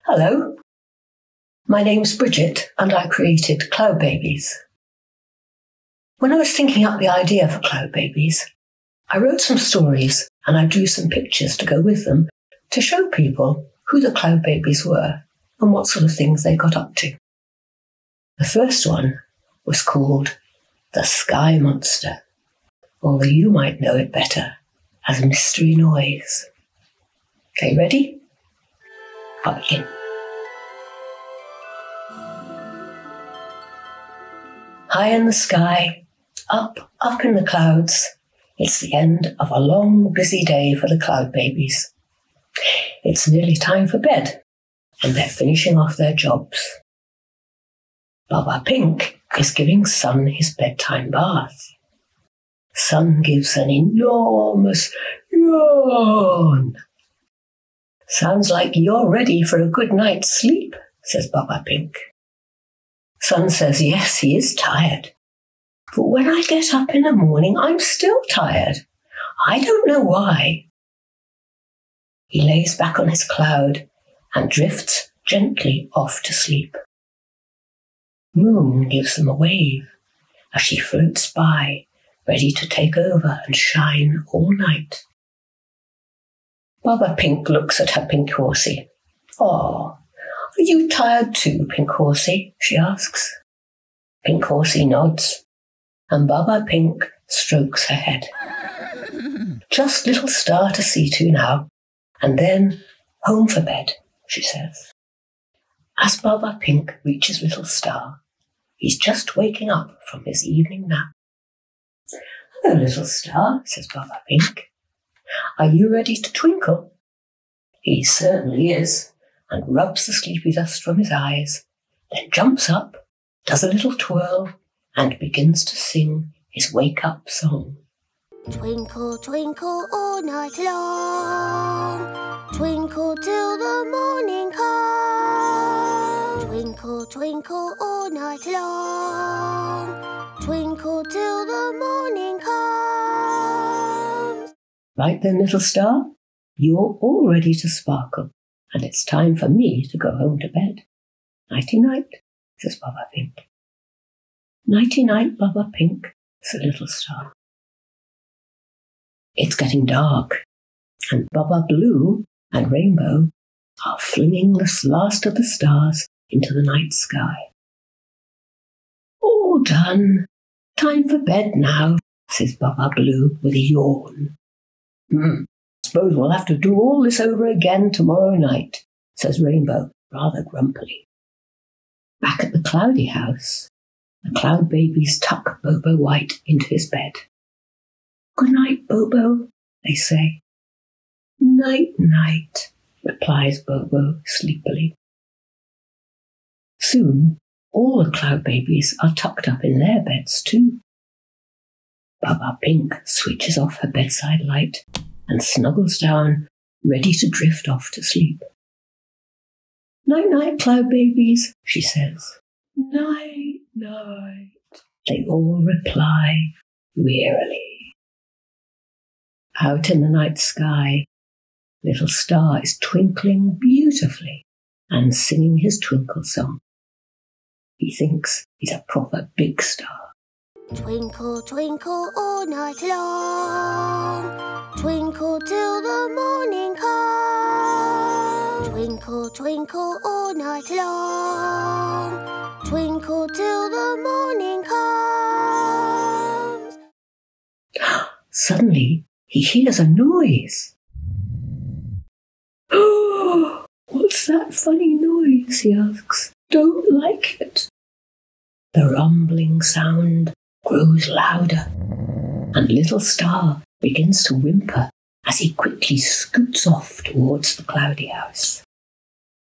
Hello, my name's Bridget and I created Cloudbabies. When I was thinking up the idea for Cloudbabies, I wrote some stories and I drew some pictures to go with them to show people who the Cloudbabies were and what sort of things they got up to. The first one was called The Sky Monster, although you might know it better as Mystery Noise. Are you ready? I'll begin. High in the sky, up in the clouds, it's the end of a long, busy day for the Cloudbabies. It's nearly time for bed, and they're finishing off their jobs. Baba Pink is giving Sun his bedtime bath. Sun gives an enormous yawn. Sounds like you're ready for a good night's sleep, says Baba Pink. Sun says yes, he is tired. But when I get up in the morning, I'm still tired. I don't know why. He lays back on his cloud and drifts gently off to sleep. Moon gives them a wave as she floats by, ready to take over and shine all night. Baba Pink looks at her pink horsey. "Oh, are you tired too, Pink Horsey?" she asks. Pink Horsey nods, and Baba Pink strokes her head. "Just little star to see to now, and then home for bed," she says. As Baba Pink reaches Little Star, he's just waking up from his evening nap. "Hello, Little Star," says Baba Pink. "Are you ready to twinkle?" He certainly is, and rubs the sleepy dust from his eyes, then jumps up, does a little twirl, and begins to sing his wake-up song. Twinkle, twinkle all night long, twinkle till the morning comes. Twinkle, twinkle all night long, twinkle till the morning comes. Right then, Little Star, you're all ready to sparkle, and it's time for me to go home to bed. Nighty-night, says Baba Pink. Nighty-night, Baba Pink, said Little Star. It's getting dark, and Baba Blue and Rainbow are flinging the last of the stars into the night sky. All done. Time for bed now, says Baba Blue with a yawn. Suppose we'll have to do all this over again tomorrow night, says Rainbow rather grumpily. Back at the Cloudy house, the Cloudbabies tuck Bobo White into his bed. "Good night, Bobo," they say. "Night, night," replies Bobo sleepily. Soon, all the Cloudbabies are tucked up in their beds too. Baba Pink switches off her bedside light and snuggles down, ready to drift off to sleep. "Night-night, Cloudbabies," she says. "Night-night," they all reply wearily. Out in the night sky, Little Star is twinkling beautifully and singing his twinkle song. He thinks he's a proper big star. Twinkle, twinkle all night long, twinkle till the morning comes. Twinkle, twinkle all night long, twinkle till the morning comes. Suddenly, he hears a noise. "Oh, what's that funny noise?" he asks. "Don't like it." The rumbling sound grows louder, and Little Star begins to whimper as he quickly scoots off towards the Cloudy house.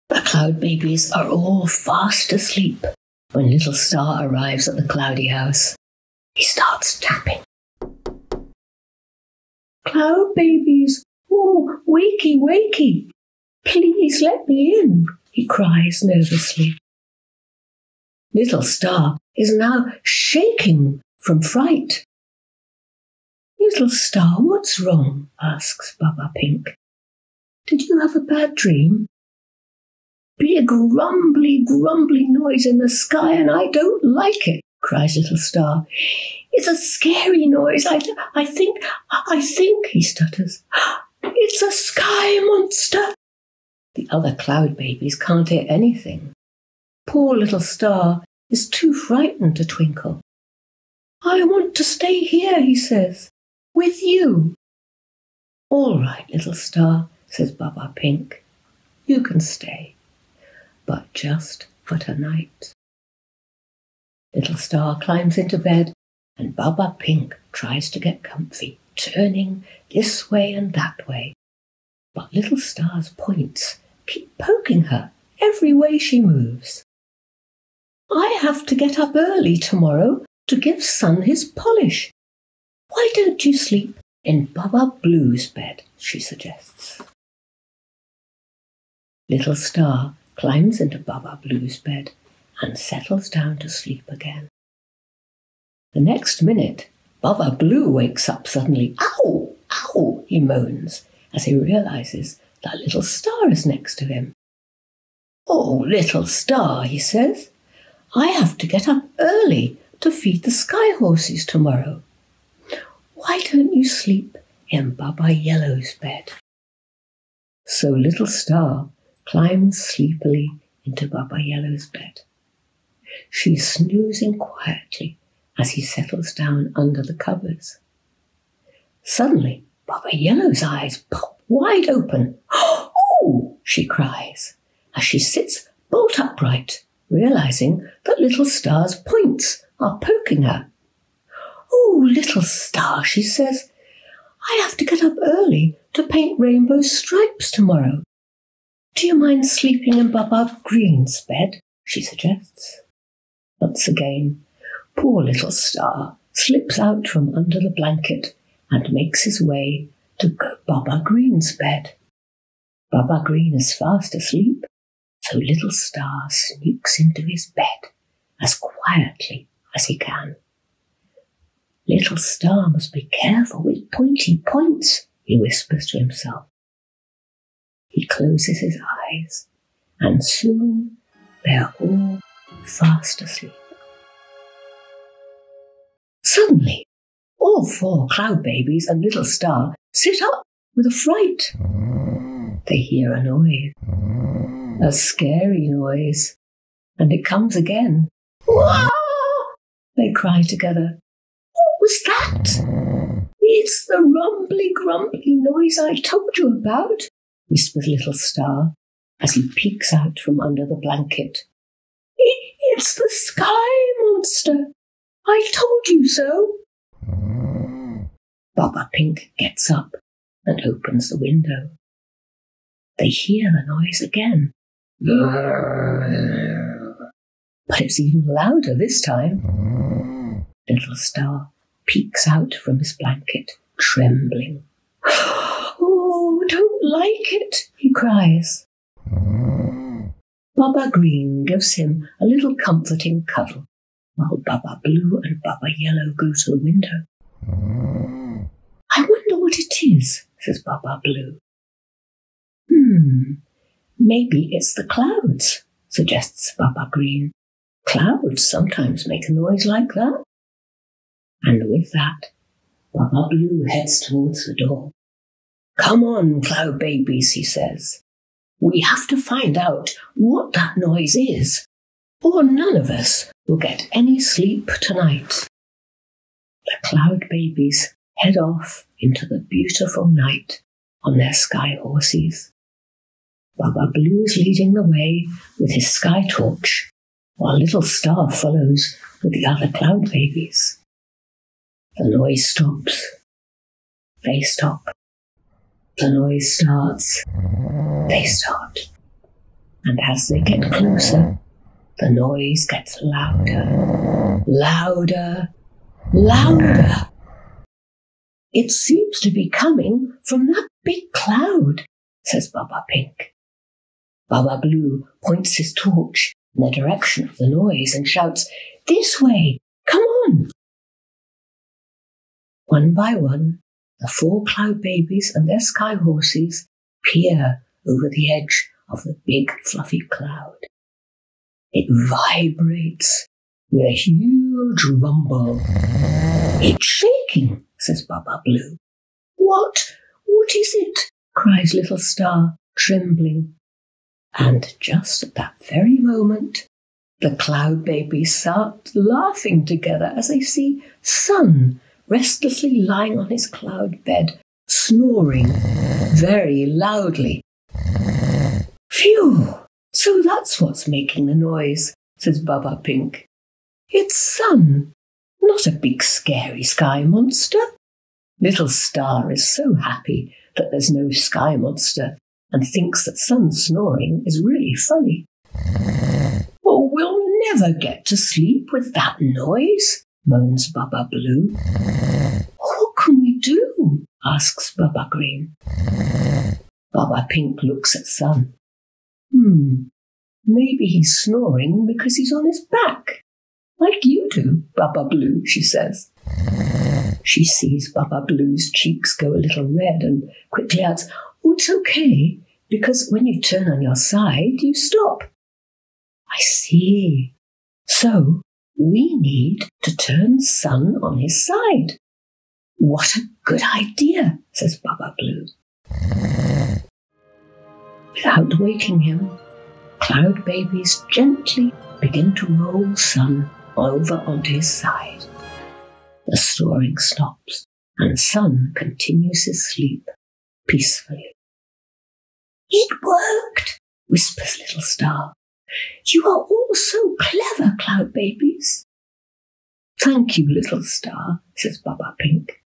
The Cloudbabies are all fast asleep when Little Star arrives at the Cloudy house. He starts tapping. "Cloudbabies, oh, wakey, wakey! Please let me in," he cries nervously. Little Star is now shaking from fright. "Little Star, what's wrong?" asks Baba Pink. "Did you have a bad dream?" big rumbly, grumbly noise in the sky, and I don't like it, cries Little Star. It's a scary noise. I think, he stutters. It's a sky monster. The other cloud babies can't hear anything. Poor Little Star is too frightened to twinkle. I want to stay here, he says, with you. All right, Little Star, says Baba Pink. You can stay, but just for tonight. Little Star climbs into bed, and Baba Pink tries to get comfy, turning this way and that way. But Little Star's points keep poking her every way she moves. I have to get up early tomorrow to give Sun his polish. Why don't you sleep in Baba Blue's bed, she suggests. Little Star climbs into Baba Blue's bed and settles down to sleep again. The next minute, Baba Blue wakes up suddenly. Ow! Ow! He moans as he realizes that Little Star is next to him. Oh, Little Star, he says, I have to get up early to feed the sky horses tomorrow. Why don't you sleep in Baba Yellow's bed? So Little Star climbs sleepily into Baba Yellow's bed. She's snoozing quietly as he settles down under the covers. Suddenly, Baba Yellow's eyes pop wide open. Oh! She cries as she sits bolt upright, realizing that Little Star's points are poking her. Oh, Little Star, she says, I have to get up early to paint rainbow stripes tomorrow. Do you mind sleeping in Baba Green's bed? She suggests. Once again, poor Little Star slips out from under the blanket and makes his way to Baba Green's bed. Baba Green is fast asleep, so Little Star sneaks into his bed as quietly as he can. Little Star must be careful with pointy points, he whispers to himself. He closes his eyes, and soon they are all fast asleep. Suddenly, all 4 cloud babies and Little Star sit up with a fright. They hear a noise, a scary noise, and it comes again. Wah! They cry together. What was that? It's the rumbly grumbly noise I told you about, whispers Little Star as he peeks out from under the blanket. It's the sky monster. I told you so. Baba Pink gets up and opens the window. They hear the noise again. But it's even louder this time. Little Star peeks out from his blanket, trembling. Oh, don't like it, he cries. Baba Green gives him a little comforting cuddle, while Baba Blue and Baba Yellow go to the window. I wonder what it is, says Baba Blue. Maybe it's the clouds, suggests Baba Green. Clouds sometimes make a noise like that. And with that, Baba Blue heads towards the door. Come on, cloud babies, he says. We have to find out what that noise is, or none of us will get any sleep tonight. The cloud babies head off into the beautiful night on their sky horses. Baba Blue is leading the way with his sky torch, while Little Star follows with the other cloud babies. The noise stops. They stop. The noise starts. They start. And as they get closer, the noise gets louder, louder, louder. It seems to be coming from that big cloud, says Baba Pink. Baba Blue points his torch in the direction of the noise and shouts, This way! Come on! One by one, the 4 cloud babies and their sky horses peer over the edge of the big fluffy cloud. It vibrates with a huge rumble. "It's shaking," says Baba Blue. What is it?" cries Little Star, trembling. And just at that very moment, the Cloudbabies start laughing together as they see Sun restlessly lying on his cloud bed, snoring very loudly. "Phew! So that's what's making the noise," says Baba Pink. "It's Sun, not a big scary sky monster." Little Star is so happy that there's no sky monster and thinks that Sun's snoring is really funny. "Oh, we'll never get to sleep with that noise," moans Baba Blue. "What can we do?" asks Baba Green. Baba Pink looks at Sun. Maybe he's snoring because he's on his back. "Like you do, Baba Blue," she says. She sees Baba Blue's cheeks go a little red and quickly adds, "Oh, it's okay, because when you turn on your side, you stop." "I see. So we need to turn Sun on his side." "What a good idea," says Baba Blue. Without waking him, Cloudbabies gently begin to roll Sun over onto his side. The snoring stops, and Sun continues his sleep peacefully. "It worked," whispers Little Star. "You are all so clever, Cloudbabies." "Thank you, Little Star," says Baba Pink.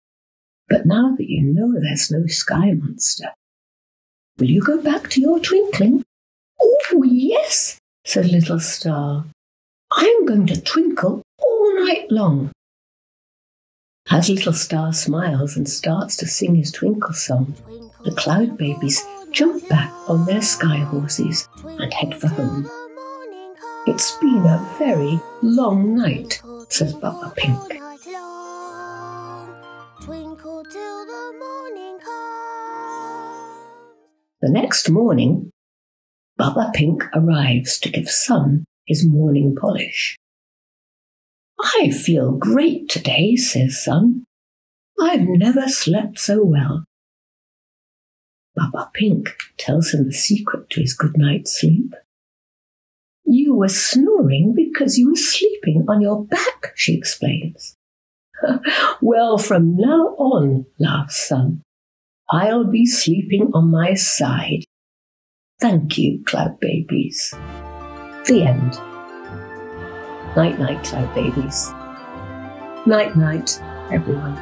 "But now that you know there's no sky monster, will you go back to your twinkling?" "Oh, yes," said Little Star. "I'm going to twinkle all night long." As Little Star smiles and starts to sing his twinkle song, the Cloudbabies jump back on their sky horses and head for home. "It's been a very long night," says Baba Pink. The next morning, Baba Pink arrives to give Sun his morning polish. "I feel great today," says Sun. "I've never slept so well." Baba Pink tells him the secret to his good night's sleep. "You were snoring because you were sleeping on your back," she explains. "Well, from now on," laughs Sun, "I'll be sleeping on my side. Thank you, Cloudbabies." The end. Night-night, Cloudbabies. Night-night, everyone.